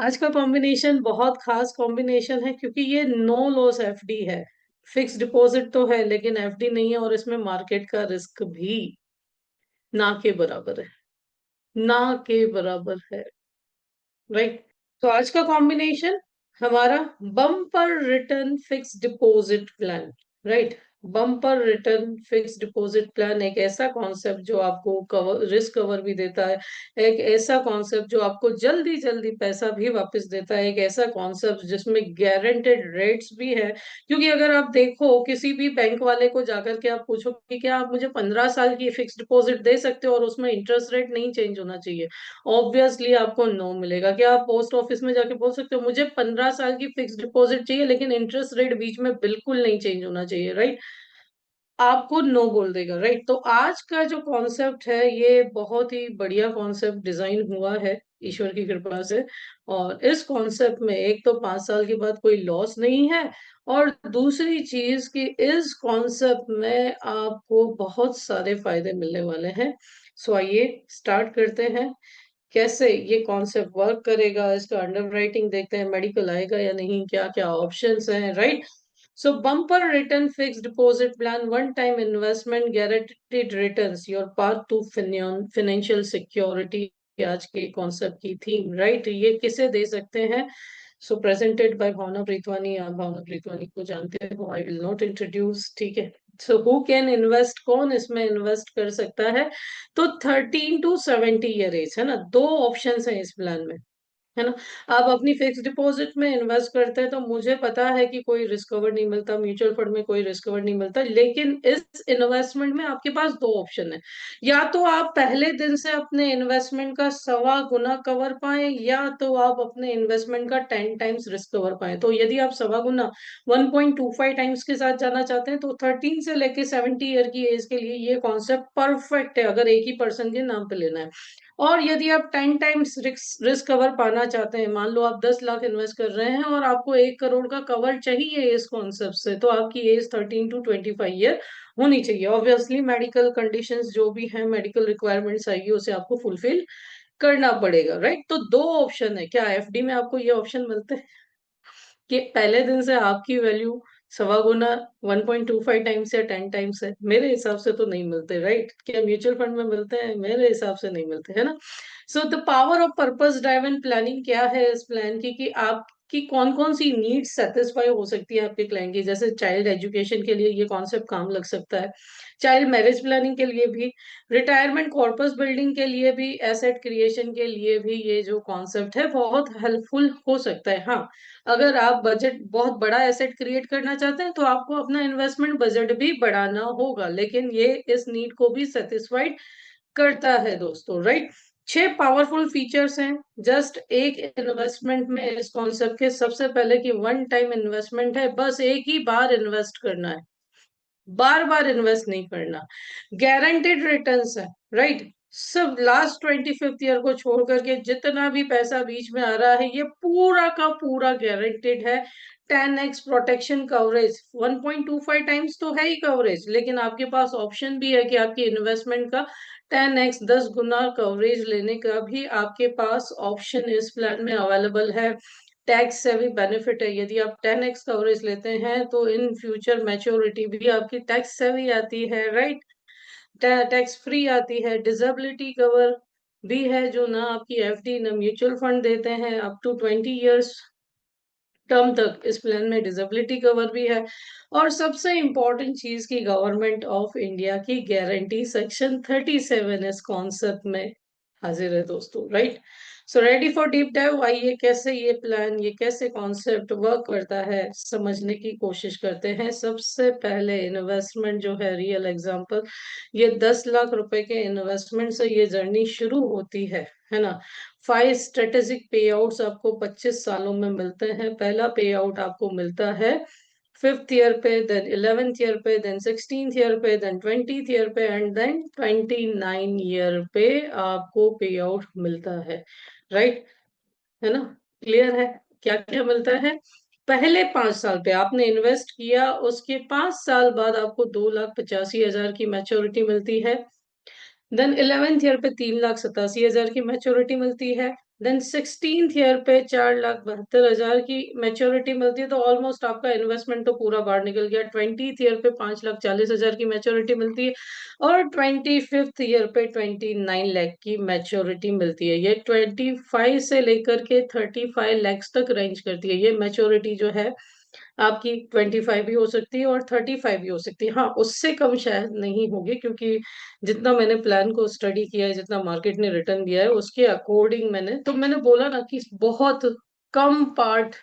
आज का कॉम्बिनेशन बहुत खास कॉम्बिनेशन है क्योंकि ये नो लॉस एफडी है। फिक्स डिपॉजिट तो है लेकिन एफडी नहीं है और इसमें मार्केट का रिस्क भी ना के बराबर है। ना के बराबर है। राइट। तो आज का कॉम्बिनेशन हमारा bumper return fix deposit plan. Right. Bumper return fix deposit plan एक ऐसा कॉन्सेप्ट जो आपको कवर रिस्क कवर भी देता है। एक ऐसा कॉन्सेप्ट जो आपको जल्दी जल्दी पैसा भी वापस देता है। एक ऐसा कॉन्सेप्ट जिसमें गारंटेड रेट्स भी है। क्योंकि अगर आप देखो किसी भी बैंक वाले को जाकर के आप पूछो कि क्या आप मुझे 15 साल की फिक्स डिपॉजिट दे सकते हो और उसमें इंटरेस्ट रेट नहीं चेंज होना चाहिए, ऑब्वियसली आपको नो मिलेगा। क्या आप पोस्ट ऑफिस में जाके बोल सकते हो मुझे 15 साल की फिक्स डिपॉजिट चाहिए लेकिन इंटरेस्ट रेट बीच में बिल्कुल नहीं चेंज होना चाहिए? राइट। आपको नो बोल देगा। राइट। तो आज का जो कॉन्सेप्ट है ये बहुत ही बढ़िया कॉन्सेप्ट डिजाइन हुआ है ईश्वर की कृपा से। और इस कॉन्सेप्ट में एक तो 5 साल के बाद कोई लॉस नहीं है, और दूसरी चीज कि इस कॉन्सेप्ट में आपको बहुत सारे फायदे मिलने वाले हैं। सो आइए स्टार्ट करते हैं। कैसे ये कॉन्सेप्ट वर्क करेगा, इसका अंडरराइटिंग देखते हैं, मेडिकल आएगा या नहीं, क्या क्या ऑप्शंस हैं। Right. So bumper return fix deposit plan, one time investment, guaranteed returns, your path to financial security, आज के कॉन्सेप्ट की थीम। राइट। ये किसे दे सकते हैं? सो प्रेजेंटेड बाय भावना प्रीतवानी। आप भावना प्रीतवानी को जानते हो, आई विल नॉट इंट्रोड्यूस। ठीक है। सो हु कैन इन्वेस्ट, कौन इसमें इन्वेस्ट कर सकता है? तो 13 to 70 ईयर एज है ना, दो ऑप्शन है इस प्लान में, है ना। आप अपनी फिक्स डिपॉजिट में इन्वेस्ट करते हैं तो मुझे पता है कि कोई रिस्क कवर नहीं मिलता, म्यूचुअल फंड में कोई रिस्क कवर नहीं मिलता, लेकिन इस इन्वेस्टमेंट में आपके पास दो ऑप्शन है। या तो आप पहले दिन से अपने इन्वेस्टमेंट का 1.25 गुना कवर पाएं, या तो आप अपने इन्वेस्टमेंट का 10 टाइम्स रिस्क कवर पाएं। तो यदि आप 1.25 गुना 1.25 टाइम्स के साथ जाना चाहते हैं तो 13 से लेके 70 ईयर की एज के लिए ये कॉन्सेप्ट परफेक्ट है, अगर एक ही पर्सन के नाम पे लेना है। और यदि आप 10 टाइम्स रिस्क कवर पाना चाहते हैं, मान लो आप 10 लाख इन्वेस्ट कर रहे हैं और आपको 1 करोड़ का कवर चाहिए इस कॉन्सेप्ट से, तो आपकी एज 13 to 25 ईयर होनी चाहिए। ऑब्वियसली मेडिकल कंडीशंस जो भी है, मेडिकल रिक्वायरमेंट्स आएगी, उसे आपको फुलफिल करना पड़ेगा। राइट। तो दो ऑप्शन है। क्या एफडी में आपको ये ऑप्शन मिलते हैं कि पहले दिन से आपकी वैल्यू 1.25 गुना 1.25 टाइम्स या 10 टाइम्स है? मेरे हिसाब से तो नहीं मिलते। राइट। क्या म्यूचुअल फंड में मिलते हैं? मेरे हिसाब से नहीं मिलते, है ना। So the power of purpose driven planning क्या है इस प्लान की, कि आपकी कौन कौन सी नीड्स सेटिस्फाई हो सकती है आपके क्लाइंट की। जैसे चाइल्ड एजुकेशन के लिए ये कॉन्सेप्ट काम लग सकता है, चाइल्ड मैरिज प्लानिंग के लिए भी, रिटायरमेंट कॉर्पस बिल्डिंग के लिए भी, एसेट क्रिएशन के लिए भी ये जो कॉन्सेप्ट है बहुत हेल्पफुल हो सकता है। हाँ, अगर आप बजट बहुत बड़ा एसेट क्रिएट करना चाहते हैं तो आपको अपना इन्वेस्टमेंट बजट भी बढ़ाना होगा, लेकिन ये इस नीड को भी सेटिस्फाइड करता है दोस्तों। राइट। 6 पावरफुल फीचर्स हैं जस्ट एक इन्वेस्टमेंट में इस कॉन्सेप्ट के। सबसे पहले कि वन टाइम इन्वेस्टमेंट है, बस एक ही बार इन्वेस्ट करना है, बार बार इन्वेस्ट नहीं करना। गारंटेड रिटर्न्स है। राइट। सब लास्ट 25th ईयर को छोड़ करके जितना भी पैसा बीच में आ रहा है ये पूरा का पूरा गारंटेड है। 10x प्रोटेक्शन कवरेज, 1.25 टाइम्स तो है ही कवरेज, लेकिन आपके पास ऑप्शन भी है कि आपकी इन्वेस्टमेंट का 10x 10 गुना कवरेज लेने का भी आपके पास ऑप्शन इस प्लान में अवेलेबल है। टैक्स से भी बेनिफिट है, यदि आप 10x कवरेज लेते हैं तो इन फ्यूचर मैच्योरिटी भी आपकी टैक्स से भी आती है। राइट। टैक्स फ्री आती है। डिसेबिलिटी कवर भी है जो ना आपकी एफडी ना म्यूचुअल फंड देते हैं, अप टू 20 ईयर्स टर्म तक इस प्लान में डिसेबिलिटी कवर भी है। और सबसे इम्पोर्टेंट चीज की गवर्नमेंट ऑफ इंडिया की गारंटी सेक्शन 37 इस कॉन्सेप्ट में हाजिर है दोस्तों। Right. So ready for deep dive. आइए कैसे ये प्लान, ये कैसे कॉन्सेप्ट वर्क करता है समझने की कोशिश करते हैं। सबसे पहले इन्वेस्टमेंट जो है, रियल एग्जांपल, ये 10 लाख रुपए के इन्वेस्टमेंट से ये जर्नी शुरू होती है ना। 5 स्ट्रेटेजिक पे आउट्स आपको 25 सालों में मिलते हैं। पहला पे आउट आपको मिलता है 5th ईयर पे, देन 11th ईयर पे, देन 16th ईयर पे, देन 20th ईयर पे, एंड देन 29 ईयर पे आपको पे आउट मिलता है। राइट। है ना। क्लियर है क्या क्या मिलता है? पहले 5 साल पे आपने इन्वेस्ट किया, उसके 5 साल बाद आपको 2,85,000 की मैच्योरिटी मिलती है। देन 11th ईयर पे 3,87,000 की मैच्योरिटी मिलती है। देन 16th ईयर पे 4,72,000 की मैच्योरिटी मिलती है, तो ऑलमोस्ट आपका इन्वेस्टमेंट तो पूरा बाहर निकल गया। 20th ईयर पे 5,40,000 की मैच्योरिटी मिलती है, और 25th ईयर पे 29 लाख की मैच्योरिटी मिलती है। ये 25 से लेकर के 35 लाख तक रेंज करती है ये मैच्योरिटी जो है आपकी। 25 भी हो सकती है और 35 भी हो सकती है। हाँ, उससे कम शायद नहीं होगी, क्योंकि जितना मैंने प्लान को स्टडी किया है, जितना मार्केट ने रिटर्न दिया है उसके अकॉर्डिंग मैंने बोला ना कि बहुत कम पार्ट,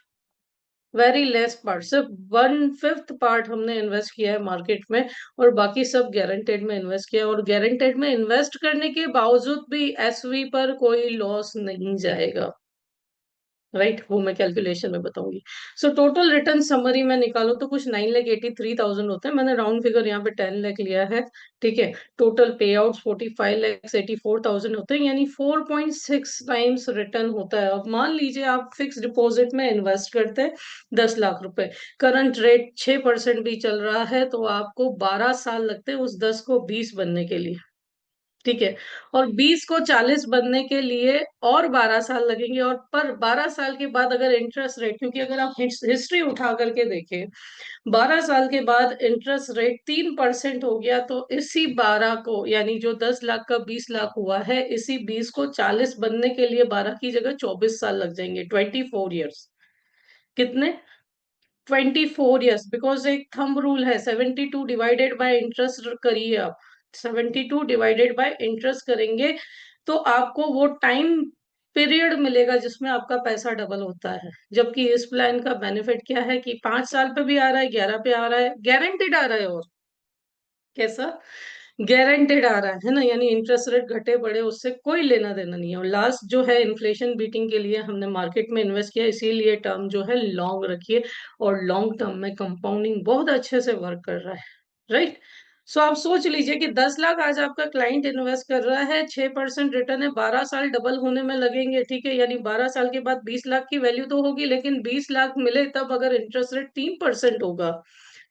वेरी लेस पार्ट, सिर्फ 1/5 पार्ट हमने इन्वेस्ट किया है मार्केट में, और बाकी सब गारंटेड में इन्वेस्ट किया है। और गारंटेड में इन्वेस्ट करने के बावजूद भी एसवी पर कोई लॉस नहीं जाएगा। राइट, वो मैं कैलकुलेशन में बताऊंगी। सो टोटल रिटर्न समरी में निकालो तो कुछ 9,83,000 होते हैं। मैंने राउंड फिगर यहाँ पे 10 लाख लिया है। ठीक है, टोटल पे आउट 45,84,000 होते हैं, यानी 4.6 टाइम्स रिटर्न होता है। अब मान लीजिए आप फिक्स डिपॉजिट में इन्वेस्ट करते हैं 10 लाख रुपए, करंट रेट 6% भी चल रहा है, तो आपको 12 साल लगते हैं उस 10 को 20 बनने के लिए। ठीक है, और 20 को 40 बनने के लिए और 12 साल लगेंगे। और पर 12 साल के बाद अगर इंटरेस्ट रेट, क्योंकि अगर आप हिस्ट्री उठा करके देखें, 12 साल के बाद इंटरेस्ट रेट 3% हो गया, तो इसी 12 को, यानी जो 10 लाख का 20 लाख हुआ है, इसी 20 को 40 बनने के लिए 12 की जगह 24 साल लग जाएंगे, 24 ईयर्स। कितने? 24 ईयर्स, बिकॉज एक थंब रूल है, 72 डिवाइडेड बाय इंटरेस्ट करिए आप। 72 डिवाइडेड बाय इंटरेस्ट करेंगे तो आपको वो टाइम पीरियड मिलेगा जिसमें आपका पैसा डबल होता है। जबकि इस प्लान का बेनिफिट क्या है कि 5 साल पे भी आ रहा है, 11 पे आ रहा है, गारंटेड आ रहा है। और कैसा? गारंटेड आ रहा है ना, यानी इंटरेस्ट रेट घटे बढ़े उससे कोई लेना देना नहीं है। और लास्ट जो है इन्फ्लेशन बीटिंग के लिए हमने मार्केट में इन्वेस्ट किया, इसीलिए टर्म जो है लॉन्ग रखिए। और लॉन्ग टर्म में कंपाउंडिंग बहुत अच्छे से वर्क कर रहा है। राइट, सो आप सोच लीजिए कि 10 लाख आज आपका क्लाइंट इन्वेस्ट कर रहा है, 6% रिटर्न है, 12 साल डबल होने में लगेंगे। ठीक है, यानी 12 साल के बाद 20 लाख की वैल्यू तो होगी, लेकिन 20 लाख मिले तब अगर इंटरेस्ट रेट 3% होगा।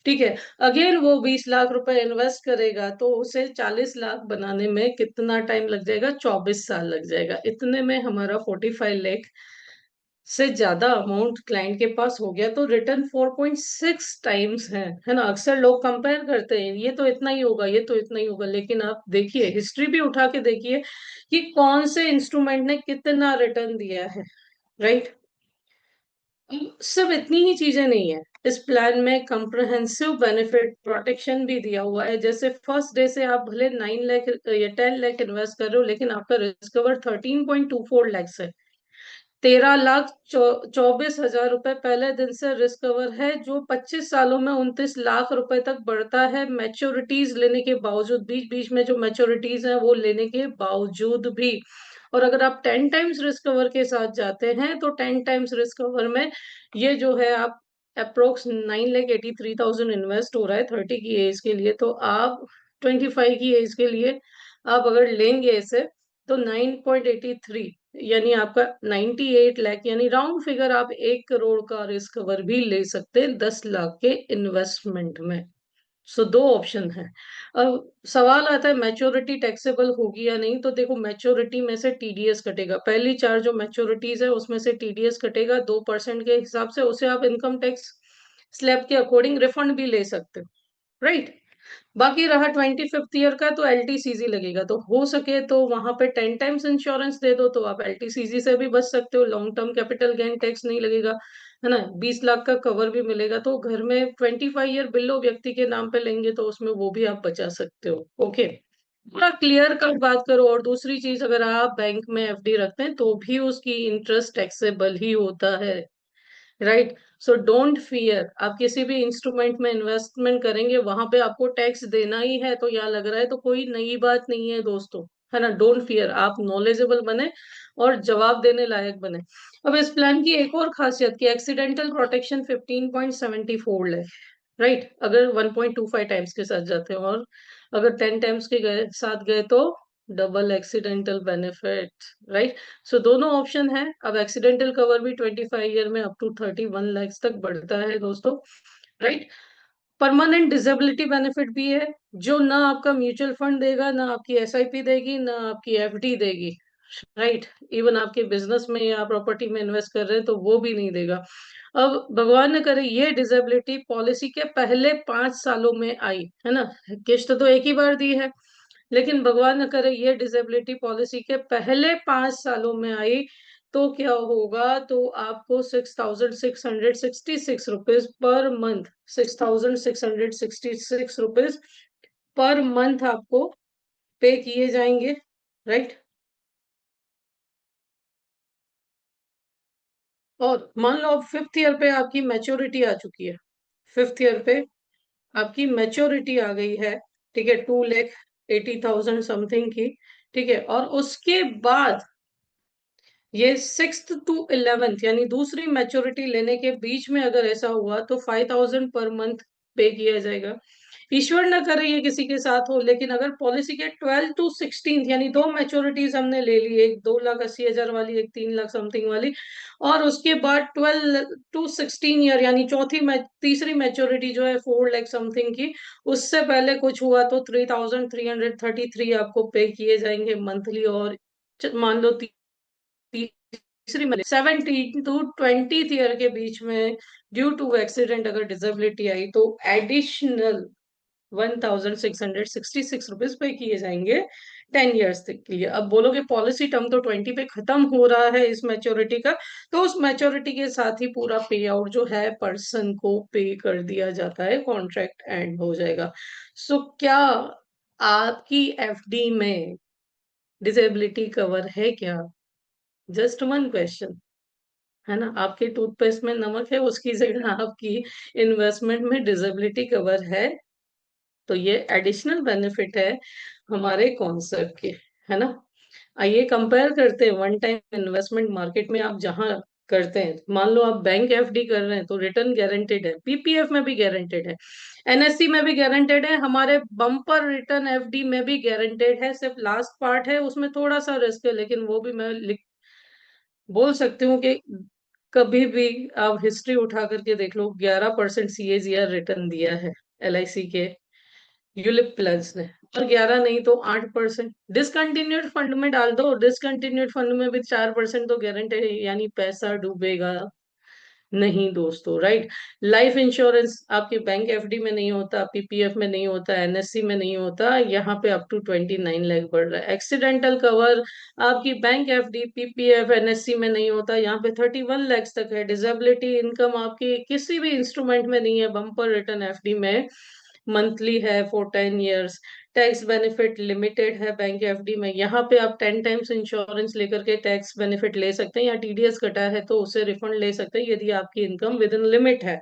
ठीक है, अगेन वो 20 लाख रुपए इन्वेस्ट करेगा, तो उसे 40 लाख बनाने में कितना टाइम लग जाएगा? 24 साल लग जाएगा। इतने में हमारा 45 लाख से ज्यादा अमाउंट क्लाइंट के पास हो गया। तो रिटर्न 4.6 टाइम्स है ना। अक्सर लोग कंपेयर करते हैं, ये तो इतना ही होगा, ये तो इतना ही होगा, लेकिन आप देखिए, हिस्ट्री भी उठा के देखिए कि कौन से इंस्ट्रूमेंट ने कितना रिटर्न दिया है। राइट, सब इतनी ही चीजें नहीं है, इस प्लान में कंप्रहेंसिव बेनिफिट प्रोटेक्शन भी दिया हुआ है। जैसे फर्स्ट डे से आप भले 9 लाख या 10 लाख इन्वेस्ट कर रहे हो, लेकिन आपका रिस्क कवर 13.24 लाख है। 13,24,000 रुपए पहले दिन से रिस्क कवर है, जो 25 सालों में 29 लाख रुपए तक बढ़ता है, मैच्योरिटीज लेने के बावजूद। बीच बीच में जो मैच्योरिटीज हैं वो लेने के बावजूद भी। और अगर आप 10 टाइम्स रिस्क कवर के साथ जाते हैं, तो 10 टाइम्स रिस्क कवर में ये जो है आप अप्रोक्स 9,83,000 इन्वेस्ट हो रहा है 30 की एज के लिए। तो आप 25 की एज के लिए आप अगर लेंगे इसे, तो 9.83, यानी आपका 98 लाख, यानी राउंड फिगर आप 1 करोड़ का रिस्क कवर भी ले सकते हैं 10 लाख के इन्वेस्टमेंट में। सो दो ऑप्शन है। अब सवाल आता है मैच्योरिटी टैक्सेबल होगी या नहीं। तो देखो, मैच्योरिटी में से टीडीएस कटेगा, पहली 4 जो मैच्योरिटीज है उसमें से टीडीएस कटेगा 2% के हिसाब से, उसे आप इनकम टैक्स स्लैब के अकॉर्डिंग रिफंड भी ले सकते हो। राइट, बाकी रहा 25th ईयर का, तो एलटीसीजी लगेगा। तो हो सके तो वहां पे 10 टाइम्स इंश्योरेंस दे दो, तो आप एलटीसीजी से भी बच सकते हो, long term capital gain tax नहीं लगेगा, है ना। 20 लाख का कवर भी मिलेगा। तो घर में 25 ईयर बिलो व्यक्ति के नाम पे लेंगे तो उसमें वो भी आप बचा सकते हो। ओके, थोड़ा क्लियर कट बात करो। और दूसरी चीज, अगर आप बैंक में एफडी रखते हैं तो भी उसकी इंटरेस्ट टैक्सेबल ही होता है। Right, so don't fear. आप किसी भी इंस्ट्रूमेंट में इन्वेस्टमेंट करेंगे, वहां पे आपको टैक्स देना ही है, तो यहाँ लग रहा है तो कोई नई बात नहीं है दोस्तों, है ना। डोंट फियर, आप नॉलेजेबल बने और जवाब देने लायक बने। अब इस प्लान की एक और खासियत की एक्सीडेंटल प्रोटेक्शन 15.74 है। राइट, अगर 1.25 टाइम्स के साथ जाते हैं, और अगर 10 टाइम्स के साथ गए तो डबल एक्सीडेंटल बेनिफिट। राइट, सो दोनों ऑप्शन है। अब एक्सीडेंटल कवर भी 25 ईयर में अप टू 31 लाख तक बढ़ता है दोस्तों। राइट, परमानेंट डिसेबिलिटी बेनिफिट भी है, जो ना आपका म्यूचुअल फंड देगा, ना आपकी एसआईपी देगी, ना आपकी एफडी देगी। राइट। इवन आपके बिजनेस में या प्रॉपर्टी में इन्वेस्ट कर रहे हैं तो वो भी नहीं देगा। अब भगवान न करे ये डिसेबिलिटी पॉलिसी के पहले 5 सालों में आई है ना, किस्त तो एक ही बार दी है, लेकिन भगवान न करे ये डिसेबिलिटी पॉलिसी के पहले 5 सालों में आई तो क्या होगा, तो आपको 6,666 rupees per month, 6,666 rupees per month आपको पे किए जाएंगे। राइट। और मान लो अब 5th ईयर पे आपकी मैच्योरिटी आ चुकी है, 5th ईयर पे आपकी मैच्योरिटी आ गई है, ठीक है, 2,80,000 समथिंग की, ठीक है, और उसके बाद ये 6th to 11th यानी दूसरी मैच्योरिटी लेने के बीच में अगर ऐसा हुआ तो 5,000 पर मंथ पे किया जाएगा। ईश्वर न करे ये किसी के साथ हो, लेकिन अगर पॉलिसी के 12 to 16 यानी दो मैच्योरिटीज हमने ले ली, एक 2,80,000 वाली, एक 3 लाख समथिंग वाली, और उसके बाद 12 to 16 ईयर यानी तीसरी मैच्योरिटी जो है 4 लाख समथिंग की, उससे पहले कुछ हुआ तो 3,333 आपको पे किए जाएंगे मंथली। और मान लो तीसरी में 17 to 20 ईयर के बीच में ड्यू टू एक्सीडेंट अगर डिसेबिलिटी आई तो एडिशनल 1,666 रुपीज पे किए जाएंगे 10 ईयर्स तक के लिए। अब बोलोगे पॉलिसी टर्म तो 20 पे खत्म हो रहा है इस मैच्योरिटी का, तो उस मैच्योरिटी के साथ ही पूरा पे आउट जो है पर्सन को पे कर दिया जाता है, कॉन्ट्रैक्ट एंड हो जाएगा। सो क्या आपकी एफडी में डिसेबिलिटी कवर है क्या? जस्ट वन क्वेश्चन, है ना। आपके टूथपेस्ट में नमक है, उसकी जगह आपकी इन्वेस्टमेंट में डिसेबिलिटी कवर है, तो ये एडिशनल बेनिफिट है हमारे कॉन्सेप्ट के, है ना। आइए कंपेयर करते हैं वन टाइम इन्वेस्टमेंट मार्केट में आप जहां करते हैं। मान लो आप बैंक एफडी कर रहे हैं तो रिटर्न गारंटेड है, पीपीएफ में भी गारंटेड है, एनएससी में भी गारंटेड है, हमारे बम्पर रिटर्न एफडी में भी गारंटेड है। सिर्फ लास्ट पार्ट है उसमें थोड़ा सा रिस्क है, लेकिन वो भी मैं बोल सकती हूँ कि कभी भी आप हिस्ट्री उठा करके देख लो, 11% सीएजीआर रिटर्न दिया है एलआईसी के यूलिप प्लस ने, और 11 नहीं तो 8%। डिसकंटिन्यूड फंड में डाल दो, डिसकंटिन्यूड फंड में भी 4% तो गारंटी है, यानी पैसा डूबेगा नहीं दोस्तों। राइट। लाइफ इंश्योरेंस आपके बैंक एफडी में नहीं होता, पीपीएफ में नहीं होता, एनएससी में नहीं होता, यहाँ पे अप टू 29 लाख बढ़ रहा है। एक्सीडेंटल कवर आपकी बैंक एफडी, पीपीएफ, एनएससी में नहीं होता, यहाँ पे 31 लाख तक है। डिसेबिलिटी इनकम आपकी किसी भी इंस्ट्रूमेंट में नहीं है, बम्पर रिटर्न एफडी में मंथली है for 10 years. Tax benefit limited है बैंक एफडी में, यहाँ पे आप 10 टाइम्स इंश्योरेंस लेकर के टैक्स बेनिफिट ले सकते हैं, या टीडीएस कटा है तो उसे रिफंड ले सकते हैं यदि आपकी इनकम विद इन लिमिट है,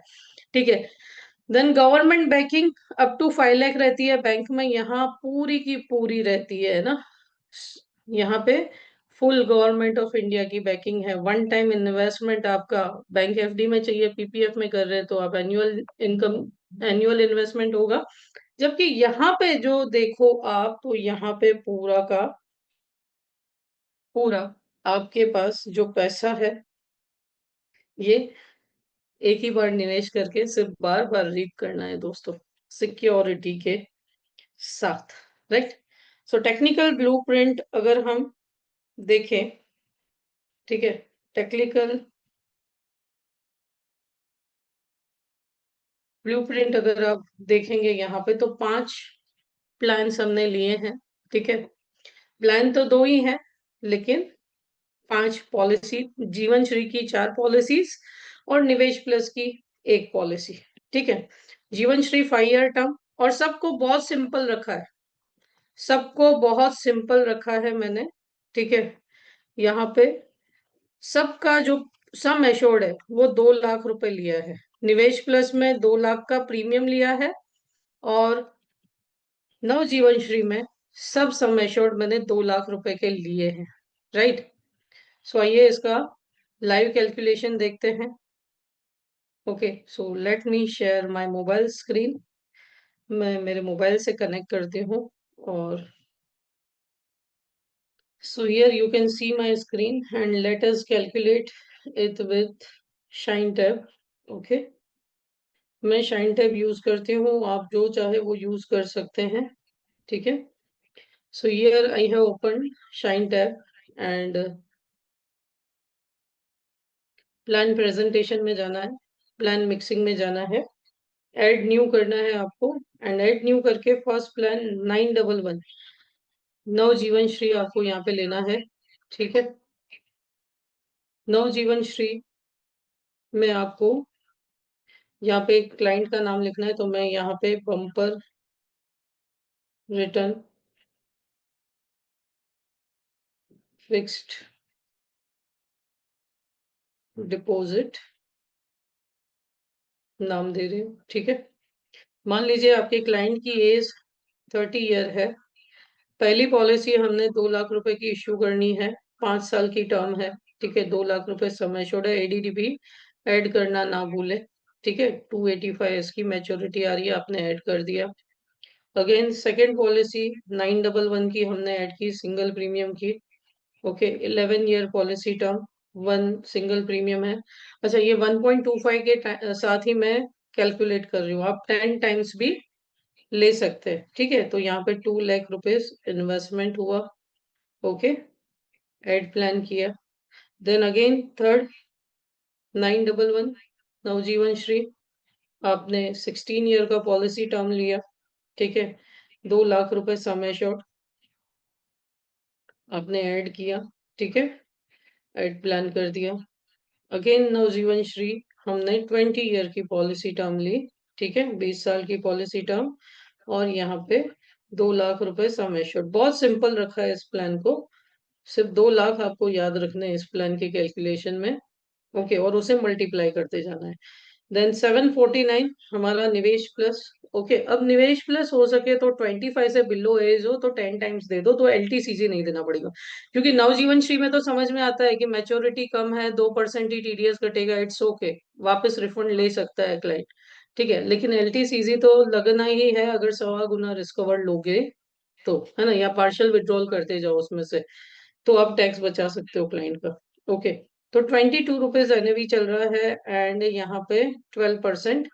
ठीक है। Then government banking up to 5 lakh रहती है बैंक में, यहाँ पूरी की पूरी रहती है ना। यहाँ पे फुल गवर्नमेंट ऑफ इंडिया की बैकिंग है। वन टाइम इन्वेस्टमेंट आपका बैंक एफडी में चाहिए, पीपीएफ में कर रहे हैं तो आप एनुअल इन्वेस्टमेंट होगा। जबकि यहाँ पे जो देखो आप, तो यहाँ पे पूरा का पूरा आपके पास जो पैसा है ये एक ही बार निवेश करके सिर्फ बार बार रीप करना है दोस्तों, सिक्योरिटी के साथ। राइट। सो टेक्निकल ब्लूप्रिंट अगर हम देखें, ठीक है, टेक्निकल ब्लूप्रिंट अगर आप देखेंगे यहाँ पे तो 5 प्लान्स हमने लिए हैं, ठीक है। प्लान तो दो ही है, लेकिन 5 पॉलिसी, जीवन श्री की 4 पॉलिसीज और निवेश प्लस की एक पॉलिसी, ठीक है। जीवन श्री 5 ईयर टर्म, और सबको बहुत सिंपल रखा है, सबको बहुत सिंपल रखा है मैंने, ठीक है। यहाँ पे सबका जो सम एश्योर्ड है वो 2 लाख रुपए लिया है, निवेश प्लस में 2 लाख का प्रीमियम लिया है, और नवजीवन श्री में सब सम एश्योर्ड मैंने 2 लाख रुपए के लिए हैं। राइट। सो आइए इसका लाइव कैलकुलेशन देखते हैं। Okay, so let me share my mobile screen. मैं मेरे मोबाइल से कनेक्ट करती हूँ, और so here you can see my screen and let us calculate it with Shine tab. Okay, मैं Shine tab यूज करती हूँ, आप जो चाहे वो यूज कर सकते हैं, ठीक है। So here I have opened Shine tab. And plan presentation में जाना है, प्लान मिक्सिंग में जाना है, ऐड न्यू करना है आपको, एंड ऐड न्यू करके फर्स्ट प्लान 911 नवजीवन श्री आपको यहाँ पे लेना है। ठीक है, नवजीवन श्री में आपको यहाँ पे क्लाइंट का नाम लिखना है, तो मैं यहाँ पे बम्पर रिटर्न फिक्स्ड डिपॉजिट नाम दे रही हूँ। ठीक है, मान लीजिए आपके क्लाइंट की एज 30 ईयर है, पहली पॉलिसी हमने 2 लाख रुपए की इश्यू करनी है, 5 साल की टर्म है। ठीक है, 2 लाख रुपए समय छोड़ा, एडीडीबी ऐड करना ना भूले। ठीक है, 285 इसकी मैच्योरिटी आ रही है, आपने ऐड कर दिया। अगेन सेकेंड पॉलिसी 911 की हमने ऐड की, सिंगल प्रीमियम की। Okay, 11 year policy term, one single premium है। अच्छा, ये 1.25 के साथ ही मैं कैलकुलेट कर रही हूँ, आप 10 टाइम्स भी ले सकते हैं। ठीक है, तो यहाँ पे 2 लाख रुपीज इन्वेस्टमेंट हुआ। ओके, एड प्लान किया। देन अगेन थर्ड 911 नवजीवन श्री, आपने 16 ईयर का पॉलिसी टर्म लिया। ठीक है, 2 लाख रुपए समय शॉर्ट आपने ऐड किया। ठीक है, ऐड प्लान कर दिया। अगेन नवजीवन श्री, हमने 20 ईयर की पॉलिसी टर्म ली। ठीक है, 20 साल की पॉलिसी टर्म, और यहाँ पे 2 लाख रुपए समय शॉर्ट। बहुत सिंपल रखा है इस प्लान को, सिर्फ 2 लाख आपको याद रखने हैं इस प्लान के कैलकुलेशन में। ओके, और उसे मल्टीप्लाई करते जाना है। देन 749 हमारा निवेश प्लस। ओके, अब निवेश प्लस हो सके तो 25 से बिलो एज हो तो 10 टाइम्स दे दो, तो एलटीसीजी नहीं देना पड़ेगा। क्योंकि नवजीवन श्री में तो समझ में आता है कि मैच्योरिटी कम है, 2% ही टीडीएस कटेगा, इट्स ओके, वापस रिफंड ले सकता है क्लाइंट। ठीक है, लेकिन एलटीसीजी तो लगना ही है अगर 1.25 गुना रिस्क कवर लोगे तो, है ना, या पार्शियल विड्रॉल करते जाओ उसमें से, तो आप टैक्स बचा सकते हो क्लाइंट का। ओके, तो 22 रुपीज एनएवी चल रहा है, एंड यहाँ पे 12%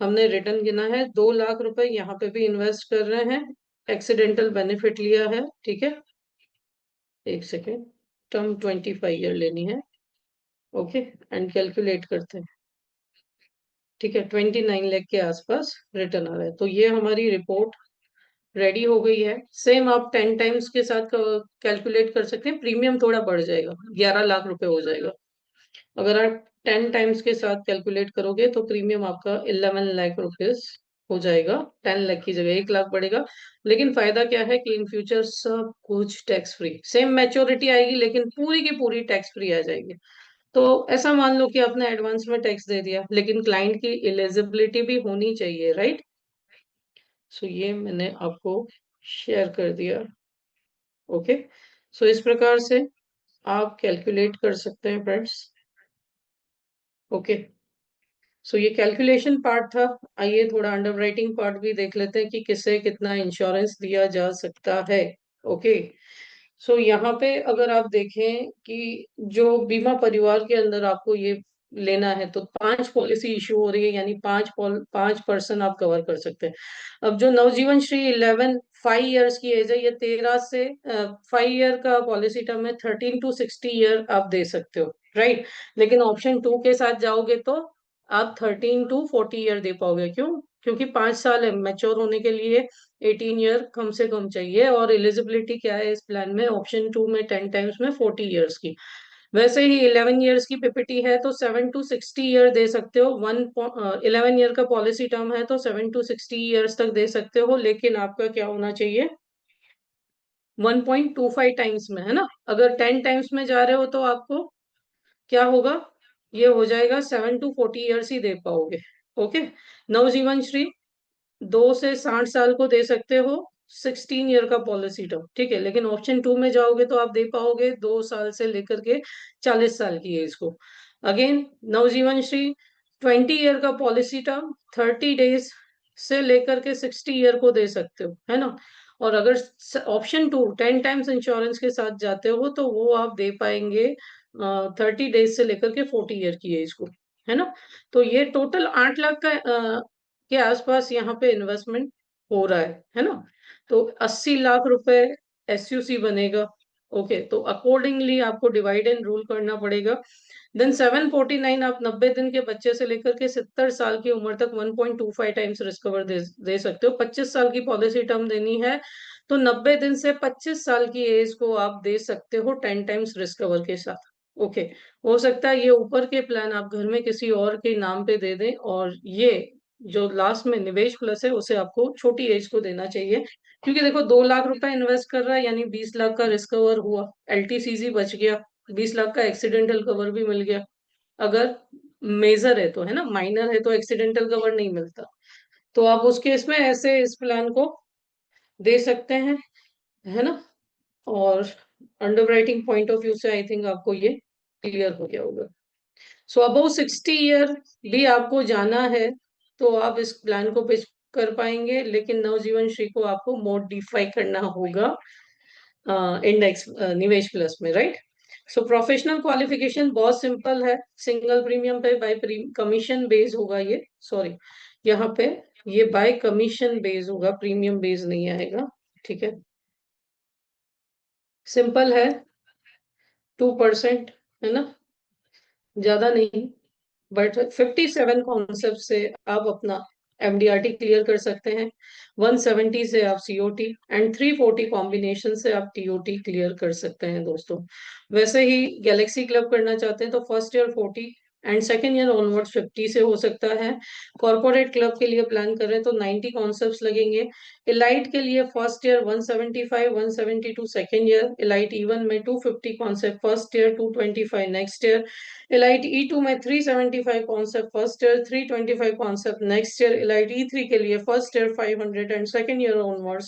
हमने रिटर्न गिना है। 2 लाख रुपए यहाँ पे भी इन्वेस्ट कर रहे हैं, एक्सीडेंटल बेनिफिट लिया है। ठीक है, एक सेकेंड, टर्म 25 ईयर लेनी है। ओके, एंड कैलकुलेट करते हैं। ठीक है, 29 लाख के आसपास रिटर्न आ रहा है, तो ये हमारी रिपोर्ट रेडी हो गई है। सेम आप 10 टाइम्स के साथ कैलकुलेट कर सकते हैं, प्रीमियम थोड़ा बढ़ जाएगा, 11 लाख रुपए हो जाएगा। अगर आप 10 टाइम्स के साथ कैलकुलेट करोगे तो प्रीमियम आपका 11 लाख रुपीज हो जाएगा, 10 लाख की जगह 1 लाख बढ़ेगा। लेकिन फायदा क्या है कि इन फ्यूचर सब कुछ टैक्स फ्री, सेम मैच्योरिटी आएगी लेकिन पूरी की पूरी टैक्स फ्री आ जाएगी। तो ऐसा मान लो कि आपने एडवांस में टैक्स दे दिया, लेकिन क्लाइंट की एलिजिबिलिटी भी होनी चाहिए, राइट। सो ये मैंने आपको शेयर कर दिया। ओके, सो इस प्रकार से आप कैलकुलेट कर सकते हैं फ्रेंड्स। ओके, सो ये कैलकुलेशन पार्ट था। आइए थोड़ा अंडरराइटिंग पार्ट भी देख लेते हैं कि किसे कितना इंश्योरेंस दिया जा सकता है। ओके, सो यहाँ पे अगर आप देखें कि जो बीमा परिवार के अंदर आपको ये लेना है तो 5 पॉलिसी इशू हो रही है, यानी 5 पर्सन आप कवर कर सकते हैं। अब जो नवजीवन श्री 5 ईयर्स की एज है, ये 13 से 5 ईयर का पॉलिसी टर्म है, 13 to 60 ईयर आप दे सकते हो, राइट। लेकिन ऑप्शन 2 के साथ जाओगे तो आप 13 to 40 ईयर दे पाओगे। क्यों? क्योंकि 5 साल है मैच्योर होने के लिए, 18 ईयर कम से कम चाहिए, और एलिजिबिलिटी क्या है इस प्लान में, ऑप्शन 2 में 10 टाइम्स में 40 ईयर्स की। वैसे ही 11 ईयर्स की पीपीटी है तो 7 to 60 ईयर दे सकते हो। 11 ईयर का पॉलिसी टर्म है तो 7 to 60 ईयर्स तक दे सकते हो, लेकिन आपका क्या होना चाहिए, 1.25 टाइम्स में, है ना। अगर 10 टाइम्स में जा रहे हो तो आपको क्या होगा, ये हो जाएगा 7 to 40 ईयर्स ही दे पाओगे। ओके, नवजीवन श्री 2 से 60 साल को दे सकते हो, 16 ईयर का पॉलिसी टर्म, ठीक है। लेकिन ऑप्शन 2 में जाओगे तो आप दे पाओगे 2 साल से लेकर के 40 साल की एज को। अगेन नवजीवन श्री 20 ईयर का पॉलिसी टर्म, 30 डेज से लेकर के 60 ईयर को दे सकते हो, है ना। और अगर ऑप्शन 2 10 टाइम्स इंश्योरेंस के साथ जाते हो तो वो आप दे पाएंगे 30 डेज से लेकर के 40 ईयर की एज को, है ना। तो ये टोटल 8 लाख का के आसपास यहाँ पे इन्वेस्टमेंट हो रहा है ना। तो 80 लाख रुपए एसयूसी बनेगा। ओके, तो अकॉर्डिंगली आपको डिवाइड एंड रूल करना पड़ेगा। देन 749 आप 90 दिन के बच्चे से लेकर के 70 साल की उम्र तक 1.25 टाइम्स रिस्क कवर दे सकते हो। 25 साल की पॉलिसी टर्म देनी है तो 90 दिन से 25 साल की एज को आप दे सकते हो 10 टाइम्स रिस्क कवर के साथ। ओके, हो सकता है ये ऊपर के प्लान आप घर में किसी और के नाम पे दे दें, और ये जो लास्ट में निवेश प्लस है उसे आपको छोटी एज को देना चाहिए, क्योंकि देखो 2 लाख रुपए इन्वेस्ट कर रहा है यानी 20 लाख का रिस्क कवर हुआ, एलटीसीजी बच गया, 20 लाख का एक्सीडेंटल कवर भी मिल गया। अगर मेजर है तो, है ना, माइनर है तो एक्सीडेंटल कवर नहीं मिलता। तो आप उस केस में ऐसे इस प्लान को दे सकते हैं, है ना। और अंडरराइटिंग पॉइंट ऑफ व्यू से आई थिंक आपको ये क्लियर हो गया होगा। सो अबाउ 60 ईयर भी आपको जाना है तो आप इस प्लान को पिच कर पाएंगे, लेकिन नवजीवन श्री को आपको मॉडिफाई करना होगा इंडेक्स निवेश प्लस में, राइट। सो प्रोफेशनल क्वालिफिकेशन बहुत सिंपल है, सिंगल प्रीमियम पे बाय कमीशन बेस होगा ये, सॉरी यहाँ पे ये बाय कमीशन बेस होगा, प्रीमियम बेस नहीं आएगा, ठीक है। सिंपल है, 2%, है ना, ज्यादा नहीं। बट 57 कॉन्सेप्ट से आप अपना एमडीआरटी क्लियर कर सकते हैं, 170 से आप सीओटी एंड 340 कॉम्बिनेशन से आप टीओटी क्लियर कर सकते हैं दोस्तों। वैसे ही गैलेक्सी क्लब करना चाहते हैं तो first year 40 and second year onward 50 से हो सकता है। कॉर्पोरेट क्लब के लिए प्लान कर रहे हैं तो 90 कॉन्सेप्ट लगेंगे। इलाइट के लिए first year 175, 172 second year, elite E1 में 250 concept first year, 225 next year, elite E2 में 375 concept first year, 325 concept next year, elite E3 के लिए first year 500 and second year onward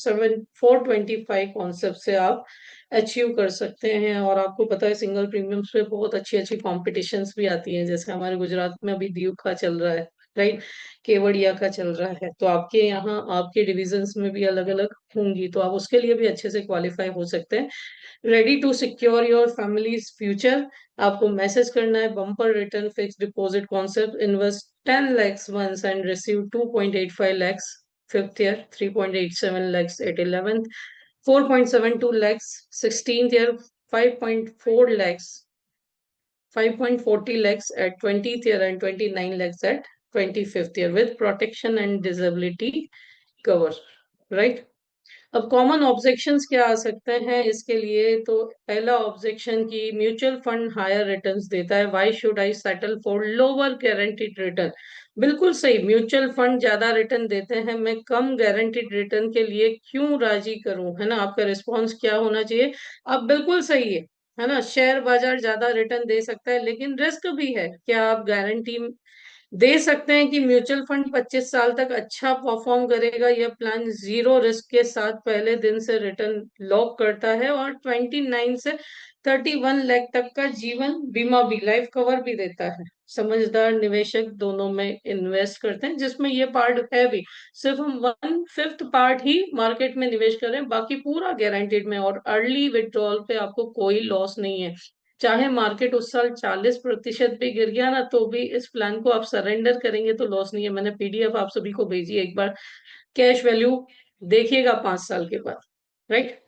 425 concept से आप अचीव कर सकते हैं। और आपको पता है सिंगल प्रीमियम्स पे बहुत अच्छी अच्छी कॉम्पिटिशन्स भी आती हैं, जैसे हमारे गुजरात में अभी दीव का चल रहा है, राइट, केवड़िया का चल रहा है, तो आपके यहाँ आपके डिविजन्स में भी अलग अलग होंगी, तो आप उसके लिए भी अच्छे से क्वालिफाई हो सकते हैं। Ready to secure your family's future, आपको मैसेज करना है bumper return fix deposit concept, invest 10 lakhs once and receive 2.85 lakhs fifth year, 3.87 lakhs at 11th, 4.72 lakhs 16th year, 5.4 lakhs 5.40 lakhs at 20th year and 29 lakhs at 25th year with protection and disability cover, right। अब common objections क्या आ सकते हैं इसके लिए, तो पहला objection की mutual fund higher returns देता है, why should I settle for lower guaranteed return. बिल्कुल सही, म्यूचुअल फंड ज्यादा रिटर्न देते हैं, मैं कम गारंटीड रिटर्न के लिए क्यों राजी करूं, है ना। आपका रिस्पॉन्स क्या होना चाहिए, अब बिल्कुल सही है ना। शेयर बाजार ज्यादा रिटर्न दे सकता है लेकिन रिस्क भी है, क्या आप गारंटी दे सकते हैं कि म्यूचुअल फंड 25 साल तक अच्छा परफॉर्म करेगा? यह प्लान जीरो रिस्क के साथ पहले दिन से रिटर्न लॉक करता है और 29 से 31 लाख तक का जीवन बीमा भी, लाइफ कवर भी देता है। समझदार निवेशक दोनों में इन्वेस्ट करते हैं, जिसमें ये पार्ट है भी, सिर्फ हम 1/5 पार्ट ही मार्केट में निवेश कर रहे हैं, बाकी पूरा गारंटीड में। और अर्ली विड्रॉल पे आपको कोई लॉस नहीं है, चाहे मार्केट उस साल 40% भी गिर गया ना तो भी इस प्लान को आप सरेंडर करेंगे तो लॉस नहीं है। मैंने पीडीएफ आप सभी को भेजी है, एक बार कैश वैल्यू देखिएगा 5 साल के बाद, right.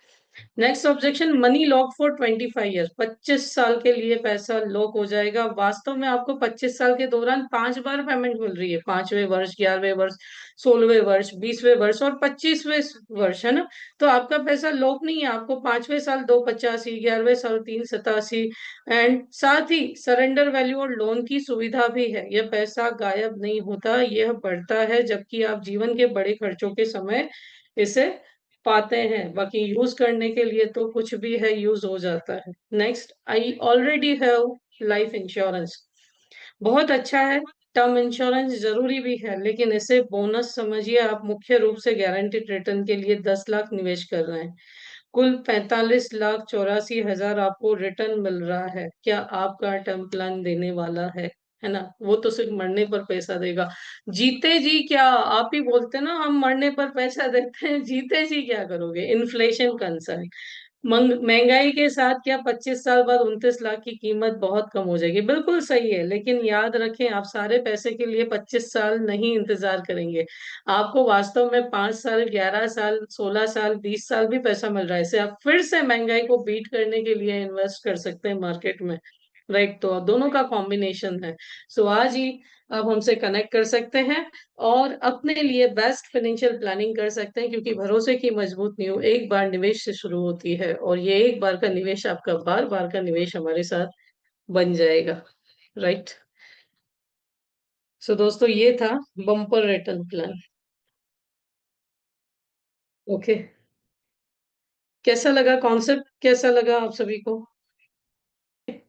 Next objection, money lock for 25 year, 25 साल के लिए पैसा लॉक हो जाएगा। वास्तव में आपको 25 साल के दौरान 5 बार पेमेंट मिल रही है, 5वें वर्ष, 11वें वर्ष, 16वें वर्ष, 20वें वर्ष और 25वें वर्ष, है ना। तो आपका पैसा लॉक नहीं है, आपको 5वें साल 285, 11वें साल 387 एंड साथ ही सरेंडर वैल्यू और लोन की सुविधा भी है। यह पैसा गायब नहीं होता, यह बढ़ता है, जबकि आप जीवन के बड़े खर्चों के समय इसे पाते हैं। बाकी यूज करने के लिए तो कुछ भी है, यूज हो जाता है। Next, I already have life insurance, बहुत अच्छा है। टर्म इंश्योरेंस जरूरी भी है, लेकिन इसे बोनस समझिए। आप मुख्य रूप से गारंटीड रिटर्न के लिए 10 लाख निवेश कर रहे हैं, कुल 45,84,000 आपको रिटर्न मिल रहा है। क्या आपका टर्म प्लान देने वाला है ना। वो तो सिर्फ मरने पर पैसा देगा, जीते जी क्या, आप ही बोलते ना हम मरने पर पैसा देते हैं, जीते जी क्या करोगे, इन्फ्लेशन कंसर्न। महंगाई के साथ क्या 25 साल बाद 29 लाख की कीमत बहुत कम हो जाएगी, बिल्कुल सही है, लेकिन याद रखें आप सारे पैसे के लिए 25 साल नहीं इंतजार करेंगे। आपको वास्तव में 5 साल, 11 साल, 16 साल, 20 साल भी पैसा मिल रहा है, इससे आप फिर से महंगाई को बीट करने के लिए इन्वेस्ट कर सकते हैं मार्केट में। राइट, तो दोनों का कॉम्बिनेशन है। सो आज ही आप हमसे कनेक्ट कर सकते हैं और अपने लिए बेस्ट फाइनेंशियल प्लानिंग कर सकते हैं, क्योंकि भरोसे की मजबूत नींव एक बार निवेश से शुरू होती है, और ये एक बार का निवेश आपका बार बार का निवेश हमारे साथ बन जाएगा। राइट। सो दोस्तों, ये था बम्पर रिटर्न प्लान। ओके, कैसा लगा कॉन्सेप्ट, कैसा लगा आप सभी को?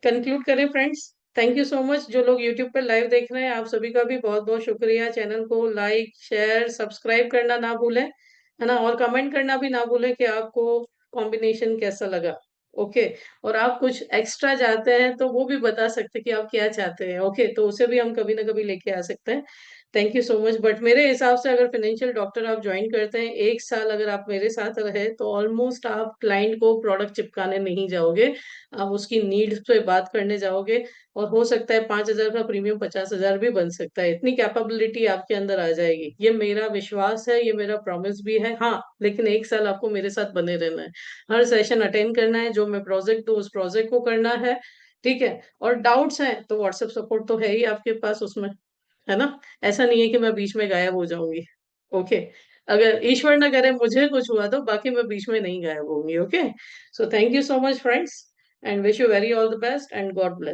कंक्लूड करें friends? Thank you so much. जो लोग यूट्यूब पर लाइव देख रहे हैं, आप सभी का भी बहुत बहुत शुक्रिया। चैनल को लाइक, शेयर, सब्सक्राइब करना ना भूलें, है ना, और कमेंट करना भी ना भूलें कि आपको कॉम्बिनेशन कैसा लगा। ओके। और आप कुछ एक्स्ट्रा चाहते हैं तो वो भी बता सकते हैं कि आप क्या चाहते हैं। ओके, तो उसे भी हम कभी ना कभी लेके आ सकते हैं। Thank you so much. But मेरे हिसाब से अगर फाइनेंशियल डॉक्टर आप ज्वाइन करते हैं, 1 साल अगर आप मेरे साथ रहे, तो ऑलमोस्ट आप क्लाइंट को प्रोडक्ट चिपकाने नहीं जाओगे, आप उसकी नीड्स पे बात करने जाओगे। और हो सकता है 5,000 का प्रीमियम 50,000 भी बन सकता है। इतनी कैपेबिलिटी आपके अंदर आ जाएगी, ये मेरा विश्वास है, ये मेरा प्रॉमिस भी है। हाँ, लेकिन 1 साल आपको मेरे साथ बने रहना है, हर सेशन अटेंड करना है, जो मैं प्रोजेक्ट दूँ उस प्रोजेक्ट को करना है। ठीक है। और डाउट्स हैं तो व्हाट्सएप सपोर्ट तो है ही आपके पास उसमें, है ना। ऐसा नहीं है कि मैं बीच में गायब हो जाऊंगी। ओके। अगर ईश्वर ना करे मुझे कुछ हुआ तो बाकी मैं बीच में नहीं गायब होंगी। Okay. So thank you so much friends, and wish you very all the best, and God bless.